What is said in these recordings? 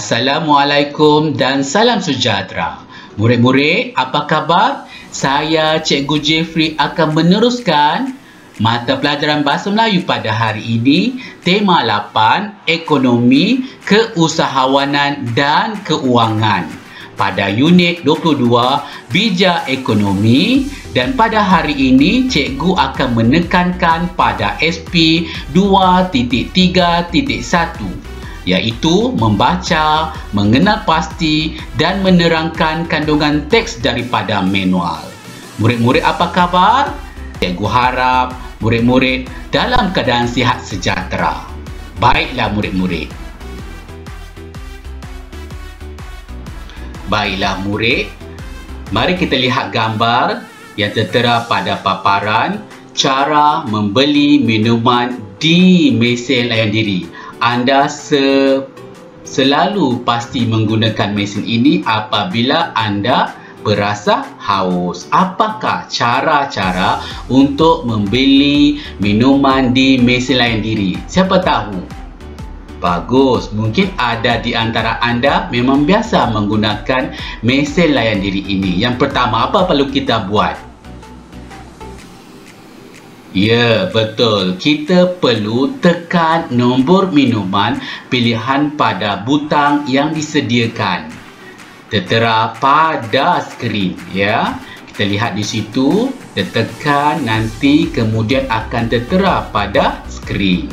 Assalamualaikum dan salam sejahtera. Murid-murid, apa khabar? Saya Cikgu Jeffrey akan meneruskan mata pelajaran Bahasa Melayu pada hari ini, tema 8, Ekonomi, Keusahawanan dan Keuangan. Pada unit 22, Bijak Ekonomi, dan pada hari ini cikgu akan menekankan pada SP 2.3.1, iaitu membaca, mengenal pasti dan menerangkan kandungan teks daripada manual. Murid-murid, apa khabar? Cikgu harap murid-murid dalam keadaan sihat sejahtera. Baiklah murid-murid. Baiklah murid, mari kita lihat gambar yang tertera pada paparan cara membeli minuman di mesin layan diri. Anda selalu pasti menggunakan mesin ini apabila anda berasa haus. Apakah cara-cara untuk membeli minuman di mesin layan diri? Siapa tahu? Bagus, mungkin ada di antara anda memang biasa menggunakan mesin layan diri ini. Yang pertama, apa perlu kita buat? Ya, betul. Kita perlu tekan nombor minuman pilihan pada butang yang disediakan. Tertera pada skrin, ya. Kita lihat di situ, tekan nanti kemudian akan tertera pada skrin.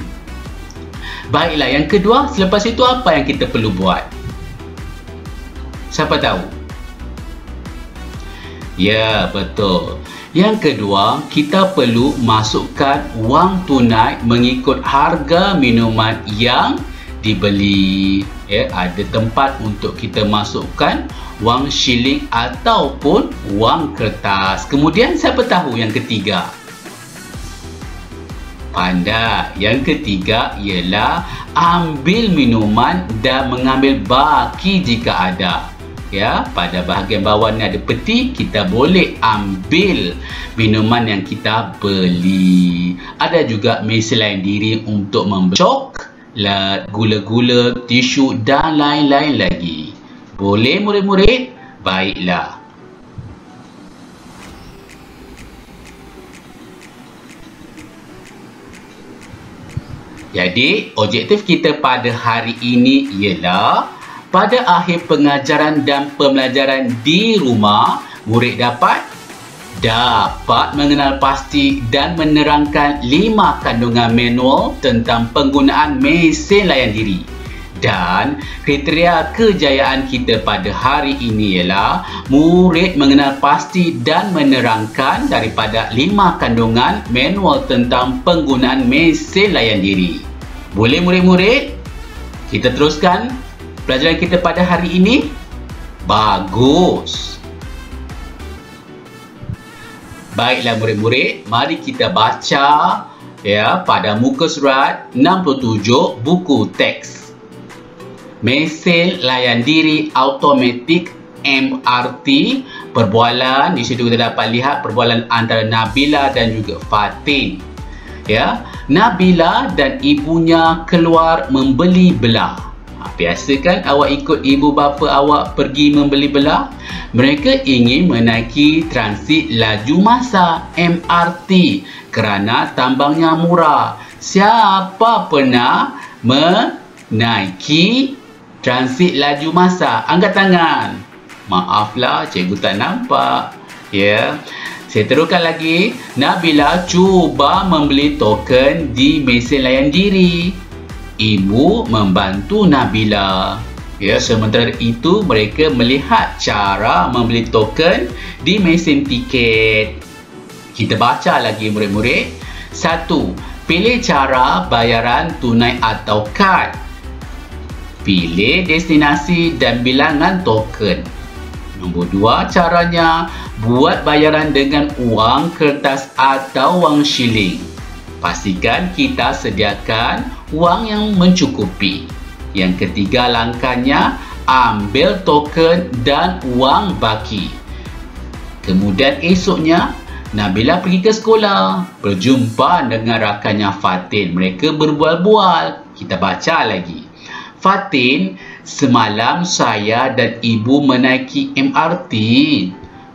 Baiklah, yang kedua, selepas itu apa yang kita perlu buat? Siapa tahu? Ya, betul. Yang kedua, kita perlu masukkan wang tunai mengikut harga minuman yang dibeli. Ya, ada tempat untuk kita masukkan wang shilling ataupun wang kertas. Kemudian siapa tahu yang ketiga? Pandai. Yang ketiga ialah ambil minuman dan mengambil baki jika ada. Ya, pada bahagian bawah ni ada peti, kita boleh ambil minuman yang kita beli. Ada juga mesin layan diri untuk membeli coklat, gula-gula, tisu dan lain-lain lagi. Boleh murid-murid? Baiklah. Jadi, objektif kita pada hari ini ialah pada akhir pengajaran dan pembelajaran di rumah, murid dapat mengenal pasti dan menerangkan 5 kandungan manual tentang penggunaan mesin layan diri. Dan kriteria kejayaan kita pada hari ini ialah murid mengenal pasti dan menerangkan daripada 5 kandungan manual tentang penggunaan mesin layan diri. Boleh murid-murid? Kita teruskan pelajaran kita pada hari ini. Bagus. Baiklah murid-murid, mari kita baca ya pada muka surat 67 buku teks. Mesin layan diri automatik MRT. Perbualan di situ kita dapat lihat perbualan antara Nabila dan juga Fatin. Ya, Nabila dan ibunya keluar membeli belah. Biasa kan awak ikut ibu bapa awak pergi membeli belah? Mereka ingin menaiki transit laju masa MRT kerana tambangnya murah. Siapa pernah menaiki transit laju masa? Angkat tangan. Maaflah, cikgu tak nampak. Ya. Saya teruskan lagi. Nabila cuba membeli token di mesin layan diri. Ibu membantu Nabila. Ya, sementara itu mereka melihat cara membeli token di mesin tiket. Kita baca lagi murid-murid. 1. Pilih cara bayaran tunai atau kad. Pilih destinasi dan bilangan token. Nombor 2, caranya buat bayaran dengan wang kertas atau wang shilling. Pastikan kita sediakan wang yang mencukupi. Yang ketiga langkahnya, ambil token dan wang baki. Kemudian esoknya, Nabila pergi ke sekolah. Berjumpa dengan rakannya Fatin. Mereka berbual-bual. Kita baca lagi. Fatin Semalam saya dan ibu menaiki MRT.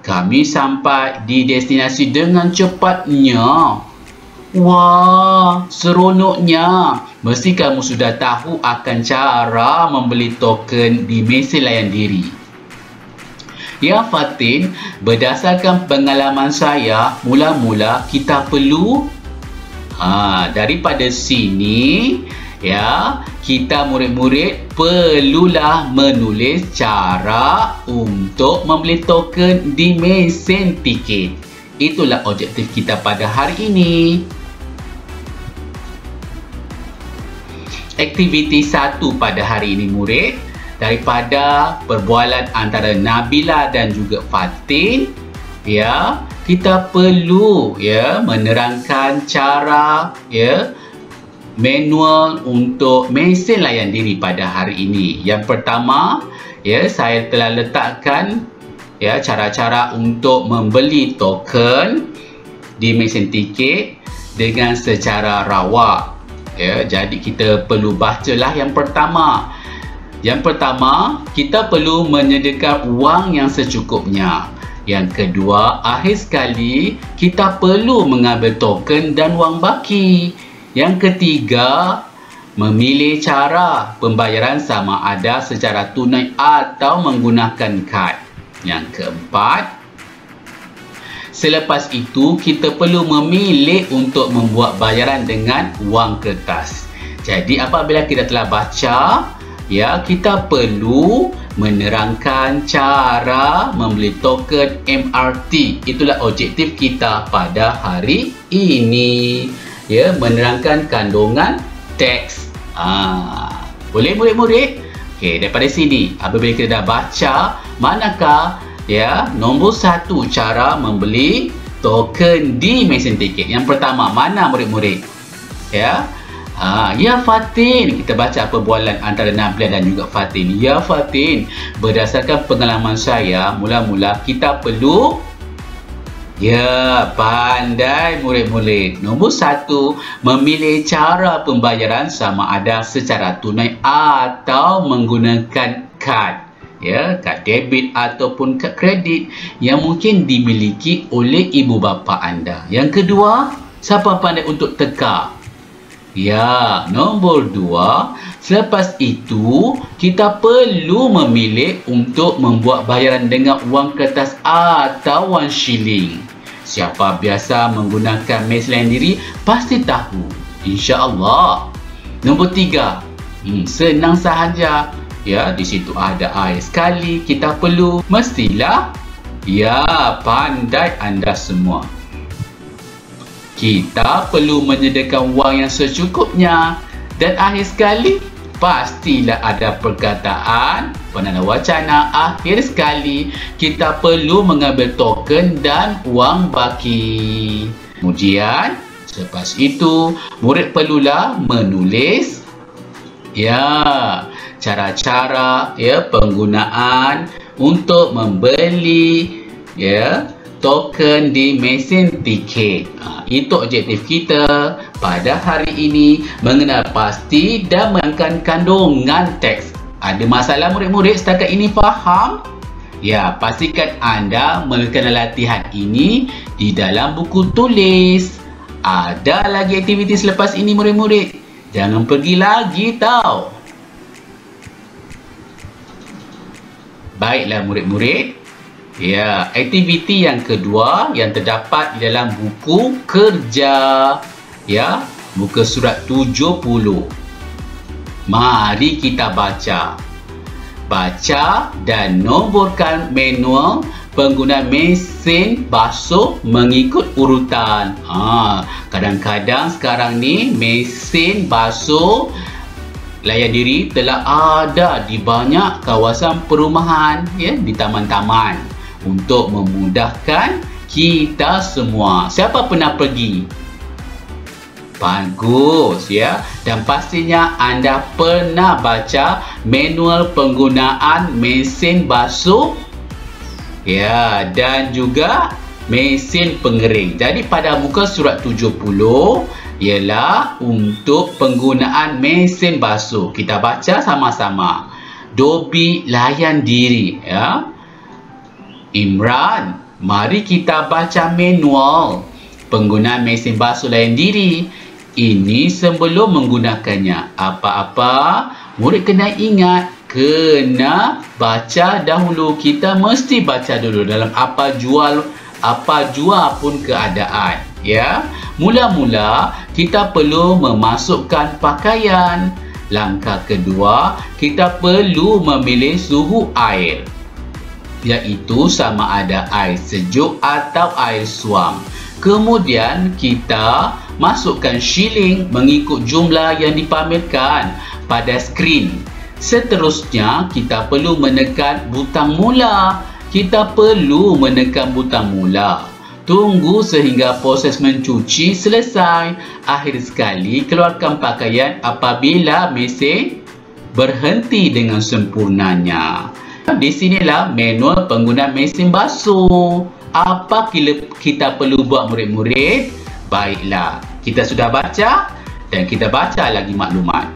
Kami sampai di destinasi dengan cepatnya. Wah, seronoknya. Mesti kamu sudah tahu akan cara membeli token di mesin layan diri. Ya Fatin, berdasarkan pengalaman saya, mula-mula kita perlu daripada sini, ya, kita murid-murid perlulah menulis cara untuk membeli token di mesin tiket. Itulah objektif kita pada hari ini. Aktiviti 1 pada hari ini murid, daripada perbualan antara Nabila dan juga Fatin, ya, kita perlu, ya, menerangkan cara, ya, manual untuk mesin layan diri pada hari ini. Yang pertama, ya, saya telah letakkan, ya, cara-cara untuk membeli token di mesin tiket dengan secara rawak. Ya, jadi kita perlu bacalah yang pertama. Yang pertama, kita perlu menyediakan wang yang secukupnya. Yang kedua, akhir sekali kita perlu mengambil token dan wang baki. Yang ketiga, memilih cara pembayaran sama ada secara tunai atau menggunakan kad. Yang keempat, selepas itu kita perlu memilih untuk membuat bayaran dengan wang kertas. Jadi apabila kita telah baca, ya, kita perlu menerangkan cara membeli token MRT. Itulah objektif kita pada hari ini. Ya, menerangkan kandungan teks. Boleh murid-murid? Okey, daripada sini apabila kita dah baca, manakah, ya, nombor 1 cara membeli token di mesin tiket? Yang pertama, mana murid-murid? Ya. Ya Fatin, kita baca perbualan antara Nabila dan juga Fatin. Ya Fatin, berdasarkan pengalaman saya, mula-mula kita perlu, ya, pandai murid-murid. Nombor 1, memilih cara pembayaran sama ada secara tunai atau menggunakan kad. Ya, kad debit ataupun kad kredit yang mungkin dimiliki oleh ibu bapa anda. Yang kedua, siapa pandai untuk teka? Ya, nombor 2, selepas itu kita perlu memilih untuk membuat bayaran dengan wang kertas atau wang shilling. Siapa biasa menggunakan mesin layan diri pasti tahu, insya-Allah. Nombor 3, senang sahaja. Ya, di situ ada air sekali. Kita perlu, mestilah, ya, pandai anda semua. Kita perlu menyediakan wang yang secukupnya. Dan akhir sekali, pastilah ada perkataan penanda wacana. Akhir sekali, kita perlu mengambil token dan wang baki. Kemudian, selepas itu, murid perlulah menulis, ya, cara-cara, ya, penggunaan untuk membeli, ya, token di mesin tiket. Itu objektif kita pada hari ini, mengenal pasti dan menerangkan kandungan teks. Ada masalah murid-murid setakat ini faham? Ya, pastikan anda melakukan latihan ini di dalam buku tulis. Ada lagi aktiviti selepas ini murid-murid. Jangan pergi lagi tau. Baiklah murid-murid. Ya, aktiviti yang kedua yang terdapat di dalam buku kerja, ya, muka surat 70. Mari kita baca. Baca dan nomborkan manual penggunaan mesin basuh mengikut urutan. Kadang-kadang sekarang ni mesin basuh layan diri telah ada di banyak kawasan perumahan, ya, di taman-taman, untuk memudahkan kita semua. Siapa pernah pergi? Bagus, ya. Dan pastinya anda pernah baca manual penggunaan mesin basuh, ya, dan juga mesin pengering. Jadi pada muka surat 70 ialah untuk penggunaan mesin basuh. Kita baca sama-sama. Dobi layan diri. Ya. Imran, mari kita baca manual penggunaan mesin basuh layan diri. Ini sebelum menggunakannya. Apa-apa, murid kena ingat, kena baca dahulu. Kita mesti baca dulu dalam apa jua pun keadaan. Ya. Mula-mula kita perlu memasukkan pakaian. Langkah kedua, kita perlu memilih suhu air, iaitu sama ada air sejuk atau air suam. Kemudian kita masukkan shilling mengikut jumlah yang dipamerkan pada skrin. Seterusnya, kita perlu menekan butang mula. Tunggu sehingga proses mencuci selesai. Akhir sekali, keluarkan pakaian apabila mesin berhenti dengan sempurnanya. Di sinilah manual penggunaan mesin basuh. Apa kita perlu buat, murid-murid? Baiklah, kita sudah baca dan kita baca lagi maklumat.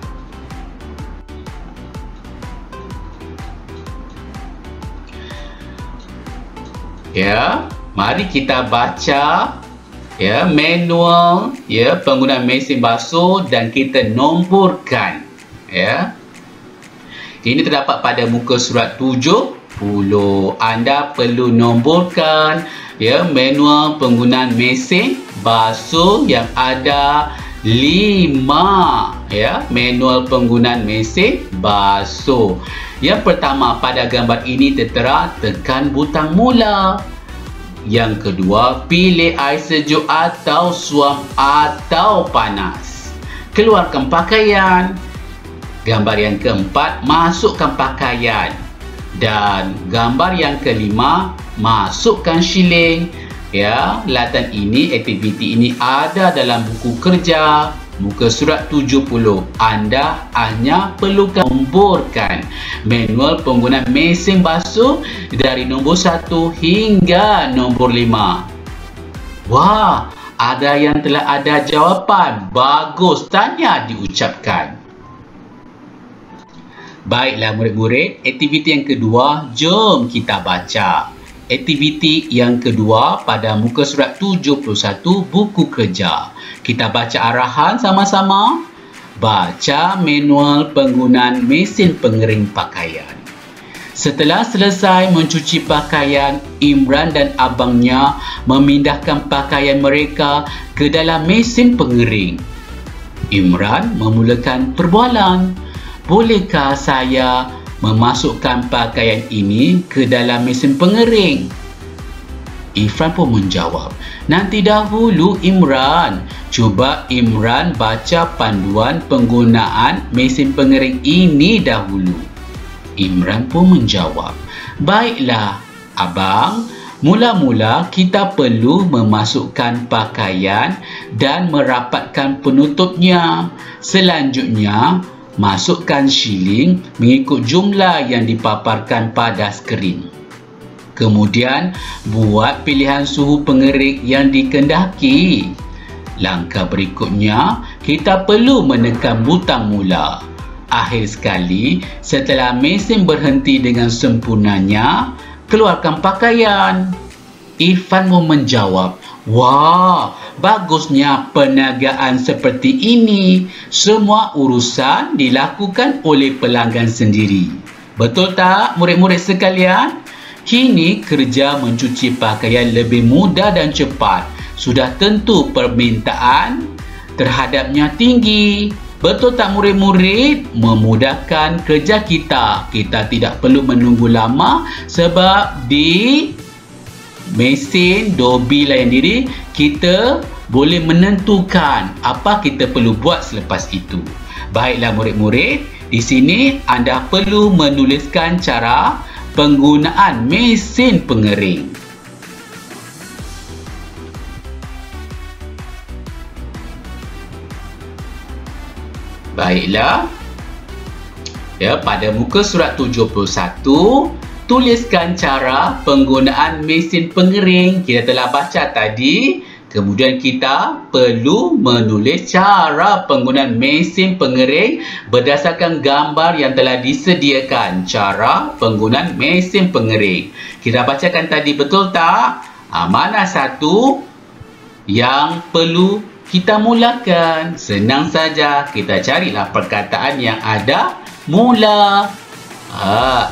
Ya, mari kita baca manual penggunaan mesin basuh dan kita nomborkan. Ya. Ini terdapat pada muka surat 70. Anda perlu nomborkan manual penggunaan mesin basuh yang ada 5 manual penggunaan mesin basuh. Yang pertama, pada gambar ini tertera tekan butang mula. Yang kedua, pilih air sejuk atau suam atau panas. Keluarkan pakaian. Gambar yang keempat, masukkan pakaian. Dan gambar yang kelima, masukkan shilling. Ya, latihan ini, aktiviti ini ada dalam buku kerja muka surat 70. Anda hanya perlukan nomborkan manual penggunaan mesin basuh dari nombor 1 hingga nombor 5. Wah, ada yang telah ada jawapan. Bagus, tanya diucapkan. Baiklah murid-murid, aktiviti yang kedua, jom kita baca. Aktiviti yang kedua pada muka surat 71 buku kerja. Kita baca arahan sama-sama. Baca manual penggunaan mesin pengering pakaian. Setelah selesai mencuci pakaian, Imran dan abangnya memindahkan pakaian mereka ke dalam mesin pengering. Imran memulakan perbualan. Bolehkah saya memasukkan pakaian ini ke dalam mesin pengering? Irfan pun menjawab, nanti dahulu Imran. Cuba Imran baca panduan penggunaan mesin pengering ini dahulu. Imran pun menjawab, baiklah abang. Mula-mula kita perlu memasukkan pakaian dan merapatkan penutupnya. Selanjutnya, masukkan shilling mengikut jumlah yang dipaparkan pada skrin. Kemudian, buat pilihan suhu pengering yang dikehendaki. Langkah berikutnya, kita perlu menekan butang mula. Akhir sekali, setelah mesin berhenti dengan sempurnanya, keluarkan pakaian. Irfan pun menjawab, wah, bagusnya perniagaan seperti ini. Semua urusan dilakukan oleh pelanggan sendiri. Betul tak, murid-murid sekalian? Kini kerja mencuci pakaian lebih mudah dan cepat. Sudah tentu permintaan terhadapnya tinggi. Betul tak murid-murid? Memudahkan kerja kita. Kita tidak perlu menunggu lama sebab di mesin Dobi layan diri kita boleh menentukan apa kita perlu buat selepas itu. Baiklah murid-murid, di sini anda perlu menuliskan cara penggunaan mesin pengering. Baiklah. Ya, pada muka surat 71, tuliskan cara penggunaan mesin pengering. Kita telah baca tadi Kemudian kita perlu menulis cara penggunaan mesin pengering berdasarkan gambar yang telah disediakan. Cara penggunaan mesin pengering. Kita bacakan tadi, betul tak? Mana satu yang perlu kita mulakan? Senang saja, kita carilah perkataan yang ada mula.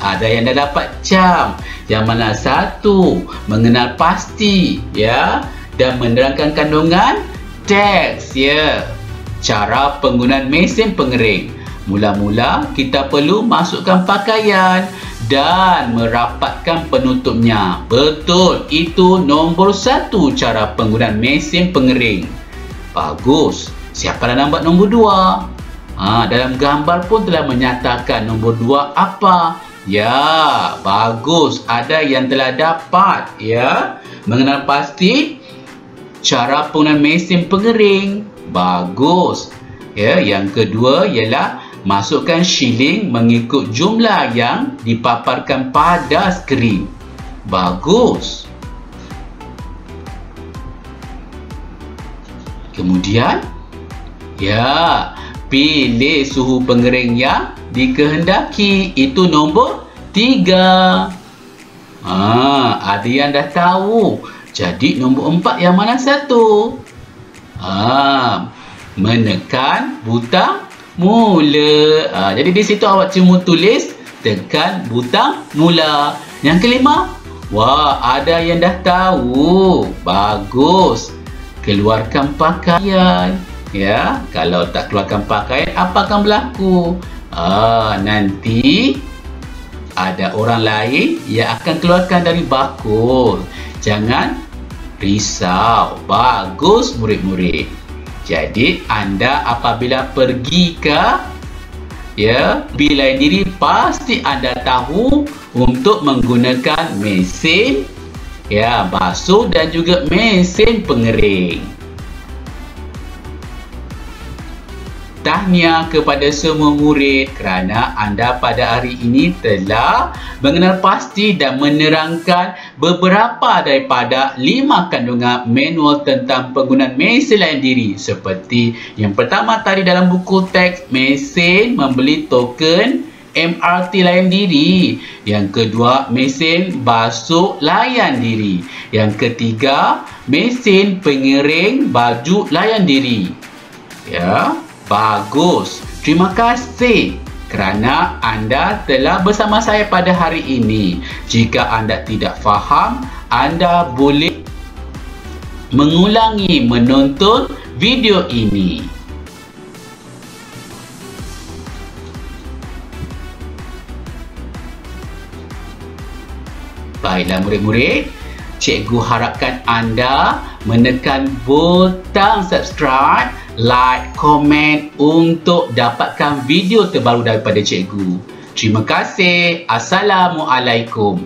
Ada yang dah dapat jam. Yang mana satu mengenal pasti, ya, dan menerangkan kandungan teks, ya. Cara penggunaan mesin pengering. Mula-mula kita perlu masukkan pakaian dan merapatkan penutupnya. Betul, itu nombor 1 cara penggunaan mesin pengering. Bagus. Siapa dah nampak nombor 2? Dalam gambar pun telah menyatakan nombor 2 apa. Ya, bagus. Ada yang telah dapat, ya. Mengenal pasti cara penggunaan mesin pengering. Bagus. Ya, yang kedua ialah masukkan shilling mengikut jumlah yang dipaparkan pada skrin. Bagus. Kemudian, ya, pilih suhu pengering yang dikehendaki. Itu nombor 3. Ada yang dah tahu. Jadi nombor 4 yang mana satu? Menekan butang mula. Jadi di situ awak cuma tulis tekan butang mula. Yang kelima, wah, ada yang dah tahu. Bagus. Keluarkan pakaian. Ya, kalau tak keluarkan pakaian, apa akan berlaku? Nanti ada orang lain yang akan keluarkan dari bakul. Jangan risau. Bagus, murid-murid. Jadi, anda apabila pergi ke bilik diri, pasti anda tahu untuk menggunakan mesin basuh dan juga mesin pengering. Tahniah kepada semua murid kerana anda pada hari ini telah mengenal pasti dan menerangkan beberapa daripada 5 kandungan manual tentang penggunaan mesin layan diri. Seperti yang pertama tadi dalam buku teks, mesin membeli token MRT layan diri. Yang kedua, mesin basuh layan diri. Yang ketiga, mesin pengering baju layan diri. Ya. Bagus. Terima kasih kerana anda telah bersama saya pada hari ini. Jika anda tidak faham, anda boleh mengulangi menonton video ini. Baiklah murid-murid, cikgu harapkan anda menekan butang subscribe, like, komen untuk dapatkan video terbaru daripada cikgu. Terima kasih. Assalamualaikum.